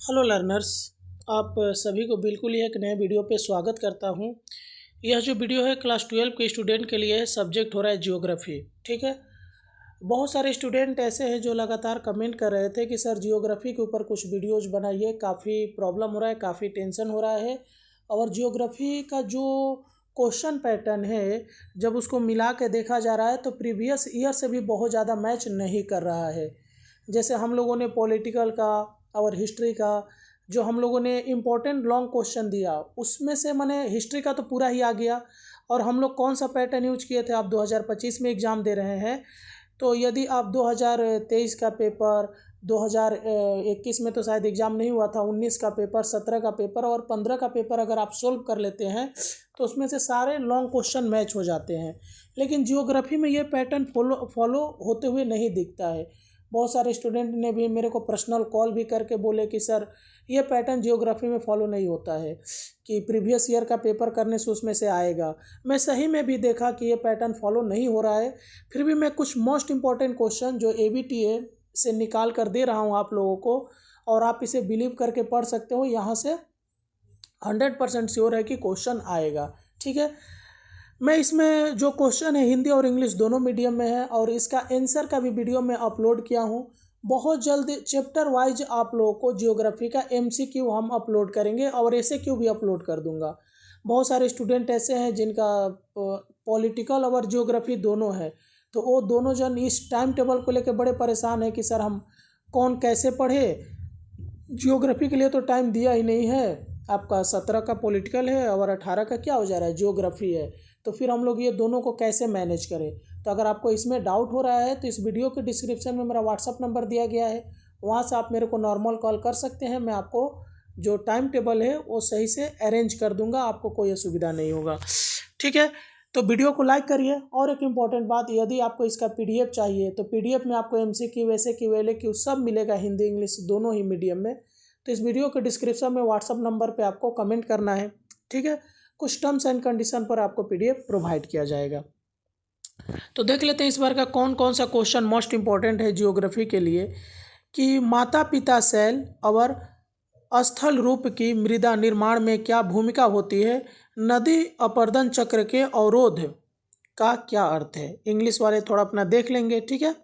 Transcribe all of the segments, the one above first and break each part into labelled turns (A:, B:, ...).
A: Hello learners, आप सभी को बिल्कुल ही एक नए वीडियो पे स्वागत करता हूँ। यह जो वीडियो है क्लास 12 के स्टूडेंट के लिए है। सब्जेक्ट हो रहा है जियोग्राफी। ठीक है। बहुत सारे स्टूडेंट ऐसे हैं जो लगातार कमेंट कर रहे थे कि सर जियोग्राफी के ऊपर कुछ वीडियोज बनाइए, काफ़ी प्रॉब्लम हो रहा है, काफ़ी टेंशन हो रहा है। और जियोग्राफी का जो क्वेश्चन पैटर्न है, जब उसको मिला के देखा जा रहा है तो प्रीवियस ईयर से भी बहुत ज़्यादा मैच नहीं कर रहा है। जैसे हम लोगों ने पॉलिटिकल का और हिस्ट्री का जो हम लोगों ने इम्पोर्टेंट लॉन्ग क्वेश्चन दिया, उसमें से मैंने हिस्ट्री का तो पूरा ही आ गया। और हम लोग कौन सा पैटर्न यूज किए थे, आप 2025 में एग्ज़ाम दे रहे हैं तो यदि आप 2023 का पेपर, 2021 में तो शायद एग्ज़ाम नहीं हुआ था, 19 का पेपर, 17 का पेपर और 15 का पेपर अगर आप सोल्व कर लेते हैं तो उसमें से सारे लॉन्ग क्वेश्चन मैच हो जाते हैं। लेकिन जियोग्राफी में ये पैटर्न फॉलो होते हुए नहीं दिखता है। बहुत सारे स्टूडेंट ने भी मेरे को पर्सनल कॉल भी करके बोले कि सर ये पैटर्न जियोग्राफी में फॉलो नहीं होता है, कि प्रीवियस ईयर का पेपर करने से उसमें से आएगा। मैं सही में भी देखा कि ये पैटर्न फॉलो नहीं हो रहा है। फिर भी मैं कुछ मोस्ट इम्पॉर्टेंट क्वेश्चन जो ABTA से निकाल कर दे रहा हूँ आप लोगों को, और आप इसे बिलीव करके पढ़ सकते हो। यहाँ से 100% श्योर है कि क्वेश्चन आएगा। ठीक है। मैं इसमें जो क्वेश्चन है हिंदी और इंग्लिश दोनों मीडियम में है, और इसका आंसर का भी वीडियो मैं अपलोड किया हूँ। बहुत जल्द चैप्टर वाइज आप लोगों को जियोग्राफी का MCQ हम अपलोड करेंगे और SAQ भी अपलोड कर दूंगा। बहुत सारे स्टूडेंट ऐसे हैं जिनका पॉलिटिकल और जियोग्राफी दोनों है, तो वो दोनों जन इस टाइम टेबल को लेकर बड़े परेशान है कि सर हम कौन कैसे पढ़े। जियोग्राफी के लिए तो टाइम दिया ही नहीं है। आपका 17 का पॉलिटिकल है और 18 का क्या हो जा रहा है, जियोग्राफी है। तो फिर हम लोग ये दोनों को कैसे मैनेज करें। तो अगर आपको इसमें डाउट हो रहा है तो इस वीडियो के डिस्क्रिप्शन में मेरा व्हाट्सअप नंबर दिया गया है, वहाँ से आप मेरे को नॉर्मल कॉल कर सकते हैं। मैं आपको जो टाइम टेबल है वो सही से अरेंज कर दूंगा, आपको कोई असुविधा नहीं होगा। ठीक है। तो वीडियो को लाइक करिए। और एक इम्पॉर्टेंट बात, यदि आपको इसका PDF चाहिए तो PDF में आपको MCQ, SAQ, LAQ सब मिलेगा, हिंदी इंग्लिश दोनों ही मीडियम में। तो इस वीडियो के डिस्क्रिप्शन में व्हाट्सअप नंबर पे आपको कमेंट करना है। ठीक है। कुछ टर्म्स एंड कंडीशन पर आपको PDF प्रोवाइड किया जाएगा। तो देख लेते हैं इस बार का कौन कौन सा क्वेश्चन मोस्ट इम्पॉर्टेंट है जियोग्राफी के लिए। कि माता पिता शैल और स्थल रूप की मृदा निर्माण में क्या भूमिका होती है, नदी अपरदन चक्र के अवरोध का क्या अर्थ है। इंग्लिश वाले थोड़ा अपना देख लेंगे। ठीक है।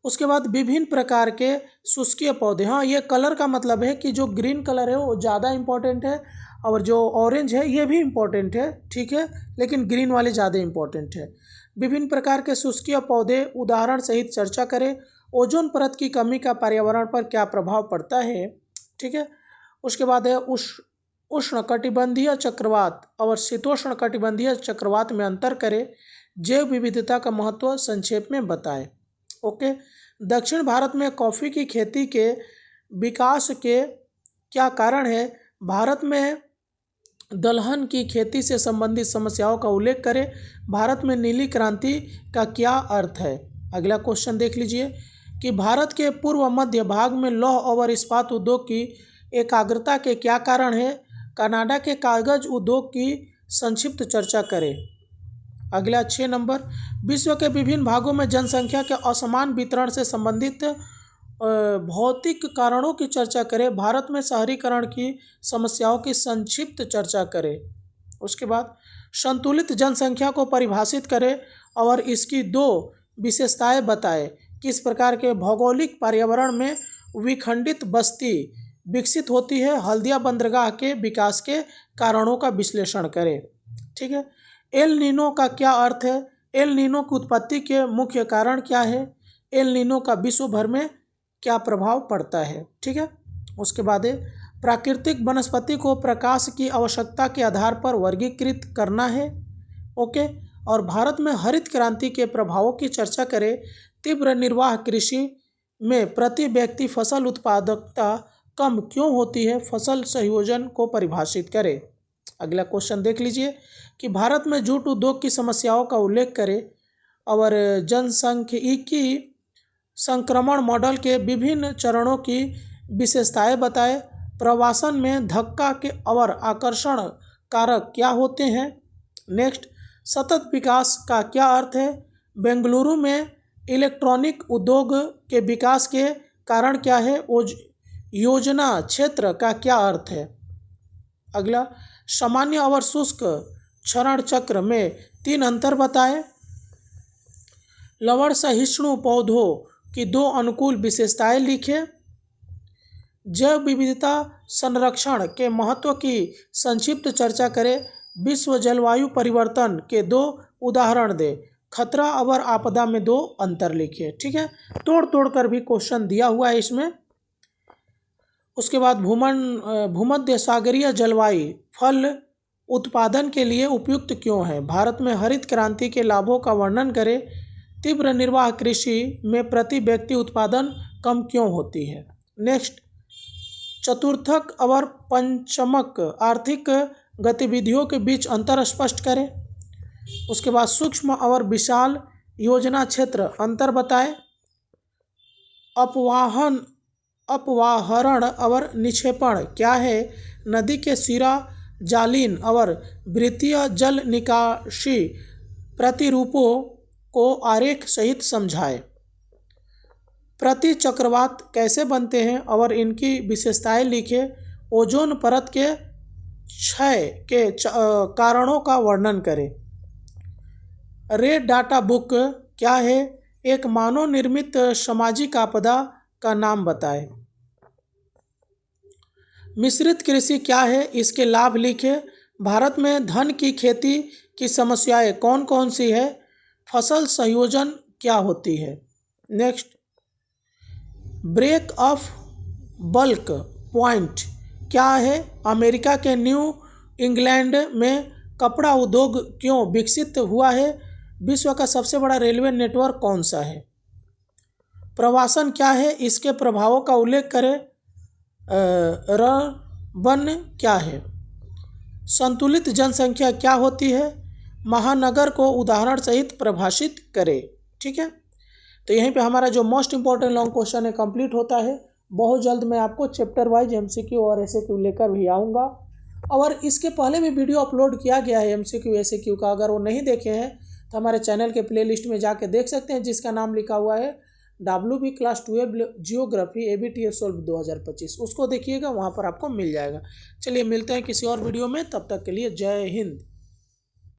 A: उसके बाद विभिन्न प्रकार के शुष्कीय पौधे। हाँ, ये कलर का मतलब है कि जो ग्रीन कलर है वो ज़्यादा इम्पोर्टेंट है, और जो ऑरेंज है ये भी इम्पोर्टेंट है। ठीक है। लेकिन ग्रीन वाले ज़्यादा इम्पोर्टेंट है। विभिन्न प्रकार के शुष्कीय पौधे उदाहरण सहित चर्चा करें। ओजोन परत की कमी का पर्यावरण पर क्या प्रभाव पड़ता है। ठीक है। उसके बाद है उष्णकटिबंधीय चक्रवात और शीतोष्ण कटिबंधीय चक्रवात में अंतर करें। जैव विविधता का महत्व संक्षेप में बताएं। ओके। दक्षिण भारत में कॉफ़ी की खेती के विकास के क्या कारण है। भारत में दलहन की खेती से संबंधित समस्याओं का उल्लेख करें। भारत में नीली क्रांति का क्या अर्थ है। अगला क्वेश्चन देख लीजिए कि भारत के पूर्व मध्य भाग में लौह और इस्पात उद्योग की एकाग्रता के क्या कारण है। कनाडा के कागज उद्योग की संक्षिप्त चर्चा करें। अगला 6 नंबर, विश्व के विभिन्न भागों में जनसंख्या के असमान वितरण से संबंधित भौतिक कारणों की चर्चा करें। भारत में शहरीकरण की समस्याओं की संक्षिप्त चर्चा करें। उसके बाद संतुलित जनसंख्या को परिभाषित करें और इसकी 2 विशेषताएं बताएं। किस प्रकार के भौगोलिक पर्यावरण में विखंडित बस्ती विकसित होती है। हल्दिया बंदरगाह के विकास के कारणों का विश्लेषण करें। ठीक है। एल नीनो का क्या अर्थ है। एल नीनो की उत्पत्ति के मुख्य कारण क्या है। एल नीनो का विश्व भर में क्या प्रभाव पड़ता है। ठीक है। उसके बाद प्राकृतिक वनस्पति को प्रकाश की आवश्यकता के आधार पर वर्गीकृत करना है। ओके। और भारत में हरित क्रांति के प्रभावों की चर्चा करें। तीव्र निर्वाह कृषि में प्रति व्यक्ति फसल उत्पादकता कम क्यों होती है। फसल संयोजन को परिभाषित करें। अगला क्वेश्चन देख लीजिए कि भारत में जूट उद्योग की समस्याओं का उल्लेख करें और जनसांख्यिकी संक्रमण मॉडल के विभिन्न चरणों की विशेषताएं बताएं। प्रवासन में धक्का के और आकर्षण कारक क्या होते हैं। नेक्स्ट, सतत विकास का क्या अर्थ है। बेंगलुरु में इलेक्ट्रॉनिक उद्योग के विकास के कारण क्या है। योजना क्षेत्र का क्या अर्थ है? अगला, सामान्य और शुष्क क्षरण चक्र में 3 अंतर बताएं। लवण सहिष्णु पौधों की 2 अनुकूल विशेषताएं लिखें। जैव विविधता संरक्षण के महत्व की संक्षिप्त चर्चा करें। विश्व जलवायु परिवर्तन के 2 उदाहरण दें। खतरा और आपदा में 2 अंतर लिखिए। ठीक है, तोड़ तोड़ कर भी क्वेश्चन दिया हुआ है इसमें। उसके बाद भूमध्य सागरीय जलवायु फल उत्पादन के लिए उपयुक्त क्यों है? भारत में हरित क्रांति के लाभों का वर्णन करें। तीव्र निर्वाह कृषि में प्रति व्यक्ति उत्पादन कम क्यों होती है? नेक्स्ट, चतुर्थक और पंचमक आर्थिक गतिविधियों के बीच अंतर स्पष्ट करें। उसके बाद सूक्ष्म और विशाल योजना क्षेत्र अंतर बताएं। अपवाहरण और निक्षेपण क्या है? नदी के सिरा, जालीन और वृत्तीय जल निकासी प्रतिरूपों को आरेख सहित समझाएं। प्रति चक्रवात कैसे बनते हैं और इनकी विशेषताएं लिखें। ओजोन परत के क्षय के कारणों का वर्णन करें। रेड डाटा बुक क्या है? एक मानव निर्मित सामाजिक आपदा का नाम बताएं। मिश्रित कृषि क्या है? इसके लाभ लिखें। भारत में धान की खेती की समस्याएं कौन कौन सी है? फसल संयोजन क्या होती है? Next, break of bulk point क्या है? अमेरिका के न्यू इंग्लैंड में कपड़ा उद्योग क्यों विकसित हुआ है? विश्व का सबसे बड़ा रेलवे नेटवर्क कौन सा है? प्रवासन क्या है? इसके प्रभावों का उल्लेख करें। रर्बन क्या है? संतुलित जनसंख्या क्या होती है? महानगर को उदाहरण सहित परिभाषित करें। ठीक है, तो यहीं पे हमारा जो मोस्ट इंपॉर्टेंट लॉन्ग क्वेश्चन है कंप्लीट होता है। बहुत जल्द मैं आपको चैप्टर वाइज एमसीक्यू और एसएक्यू लेकर भी आऊँगा। और इसके पहले भी वीडियो अपलोड किया गया है एमसीक्यू एसएक्यू का, अगर वो नहीं देखे हैं तो हमारे चैनल के प्लेलिस्ट में जाके देख सकते हैं, जिसका नाम लिखा हुआ है WB class 12 geography ABTS solve 2025। उसको देखिएगा, वहाँ पर आपको मिल जाएगा। चलिए मिलते हैं किसी और वीडियो में, तब तक के लिए जय हिंद।